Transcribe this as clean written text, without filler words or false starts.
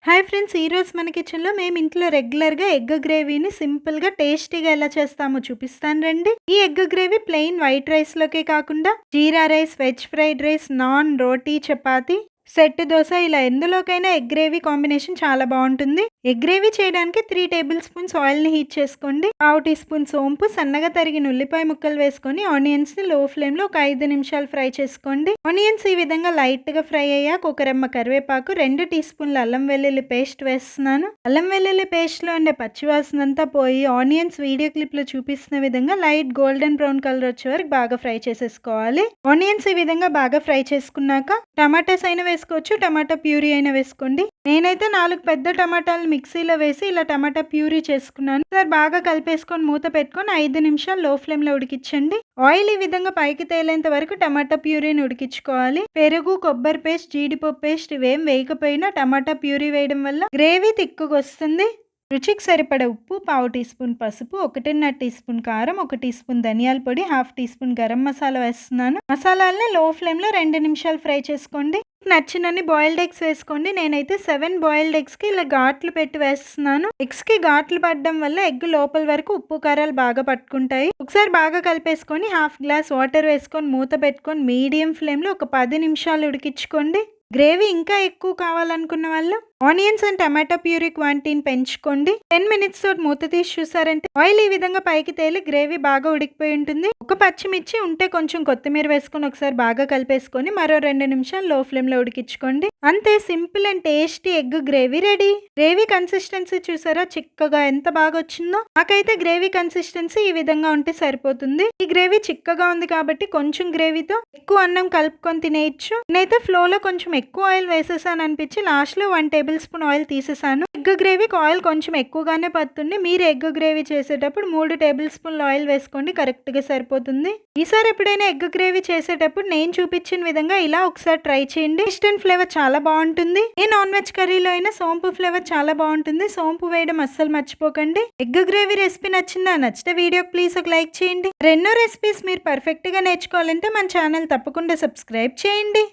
Hi friends, ఈరోజు మన కిచెన్లో మేము ఇంట్లో రెగ్యులర్గా ఎగ్ గ్రేవీని సింపుల్గా టేస్టీగా ఎలా చేస్తామో చూపిస్తాను రండి. ఈ ఎగ్ గ్రేవీ ప్లెయిన్ వైట్ రైస్లోకే కాకుండా jeera rice, veg fried rice, naan, roti, chapati, set dosa ఇలా ఎందులోకైనా ఎగ్ గ్రేవీ కాంబినేషన్ చాలా బాగుంటుంది. ఎగ్ గ్రేవీ చేయడానికి 3 టేబుల్ స్పూన్స్ ఆయిల్ని హీట్ చేసుకోండి. 1/2 టీ స్పూన్ సోంపు, సన్నగా తరిగిన ఉల్లిపాయ ముక్కలు వేసుకొని ఆనియన్స్ని లో ఫ్లేమ్లో ఒక 5 నిమిషాలు ఫ్రై చేసుకోండి. ఆనియన్స్ ఈ విధంగా లైట్గా ఫ్రై అయ్యాక ఒక రెమ్మ కరివేపాకు, 2 టీ స్పూన్ల అల్లం వెల్లుల్లి పేస్ట్ వేస్తున్నాను. అల్లం వెల్లుల్లి పేస్ట్లో ఉండే పచ్చివాసన అంతా పోయి ఆనియన్స్ వీడియో క్లిప్లో చూపిస్తున్న విధంగా లైట్ గోల్డెన్ బ్రౌన్ కలర్ వచ్చే వరకు బాగా ఫ్రై చేసేసుకోవాలి. ఆనియన్స్ ఈ విధంగా బాగా ఫ్రై చేసుకున్నాక టమాటాస్ అయినా వేసుకోవచ్చు, టమాటా ప్యూరీ అయినా వేసుకోండి. నేనైతే 4 పెద్ద టమాటాలు మిక్సీలో వేసి ఇలా టమాటా ప్యూరీ చేసుకున్నాను. సార్ బాగా కలిపేసుకొని మూత పెట్టుకొని 5 నిమిషాలు లో ఫ్లేమ్లో ఉడికించండి. ఆయిల్ ఈ విధంగా పైకి తేలేంత వరకు టమాటా ప్యూరీని ఉడికించుకోవాలి. పెరుగు, కొబ్బరి పేస్ట్, జీడిపప్పు పేస్ట్ ఇవేం వేయకపోయినా టమాటా ప్యూరీ వేయడం వల్ల గ్రేవీ తిక్కుగా వస్తుంది. రుచికి సరిపడ ఉప్పు, 1/2 టీ స్పూన్ పసుపు, 1.5 టీ స్పూన్ కారం, 1 టీ స్పూన్ ధనియాల పొడి, 1/2 టీ స్పూన్ గరం మసాలా వేస్తున్నాను. మసాలాలని లో ఫ్లేమ్లో 2 నిమిషాలు ఫ్రై చేసుకోండి. నచ్చినన్ని బాయిల్డ్ ఎగ్స్ వేసుకోండి. నేనైతే 7 బాయిల్డ్ ఎగ్స్కి ఇలా ఘాట్లు పెట్టి వేస్తున్నాను. ఎగ్స్కి ఘాట్లు పడడం వల్ల ఎగ్ లోపల వరకు ఉప్పు కారాలు బాగా పట్టుకుంటాయి. ఒకసారి బాగా కలిపేసుకొని 1/2 గ్లాస్ వాటర్ వేసుకొని మూత పెట్టుకొని మీడియం ఫ్లేమ్లో ఒక 10 నిమిషాలు ఉడికించుకోండి. గ్రేవీ ఇంకా ఎక్కువ కావాలనుకున్న వాళ్ళు ఆనియన్స్ అండ్ టమాటా ప్యూరీ క్వాంటిటీని పెంచుకోండి. 10 మినిట్స్ తోటి మూత తీసి చూసారంటే ఆయిల్ ఈ విధంగా పైకి తేలి గ్రేవీ బాగా ఉడికిపోయి ఉంటుంది. ఒక పచ్చిమిర్చి ఉంటే కొంచెం కొత్తిమీర వేసుకొని ఒకసారి బాగా కలిపేసుకొని మరో 2 నిమిషాలు లో ఫ్లేమ్లో ఉడికించుకోండి. అంతే, simple and tasty egg gravy ready. Gravy consistency చూసారా చిక్కగా ఎంత బాగా వచ్చిందో. నాకైతే గ్రేవీ కన్సిస్టెన్సీ ఈ విధంగా ఉంటే సరిపోతుంది. ఈ గ్రేవీ చిక్కగా ఉంది కాబట్టి కొంచెం గ్రేవీతో ఎక్కువ అన్నం కలుపుకొని తినేయచ్చు. నేనైతే ఫ్లోలో కొంచెం ఎక్కువ ఆయిల్ వేసేసాను అనిపించి లాస్ట్లో 1 టేబుల్ స్పూన్ ఆయిల్ తీసేసాను. ఎగ్ గ్రేవీకి ఆయిల్ కొంచెం ఎక్కువగానే పడుతుంది. మీరు ఎగ్ గ్రేవీ చేసేటప్పుడు 3 టేబుల్ స్పూన్ల ఆయిల్ వేసుకోండి, కరెక్ట్గా సరిపోతుంది. ఈసారి ఎప్పుడైనా ఎగ్ గ్రేవీ చేసేటప్పుడు నేను చూపించిన విధంగా ఇలా ఒకసారి ట్రై చేయండి. ఇన్స్టెంట్ ఫ్లేవర్ చాలా బాగుంటుంది. ఏ నాన్ వెజ్ కర్రీలో అయినా సోంపు ఫ్లేవర్ చాలా బాగుంటుంది. సోంపు వేయడం అస్సలు మర్చిపోకండి. ఎగ్ గ్రేవీ రెసిపీ నచ్చిందా? నచ్చితే వీడియోకి ప్లీజ్ ఒక లైక్ చేయండి. రెన్నో రెసిపీస్ మీరు పర్ఫెక్ట్గా నేర్చుకోవాలంటే మన ఛానల్ తప్పకుండా సబ్స్క్రైబ్ చేయండి.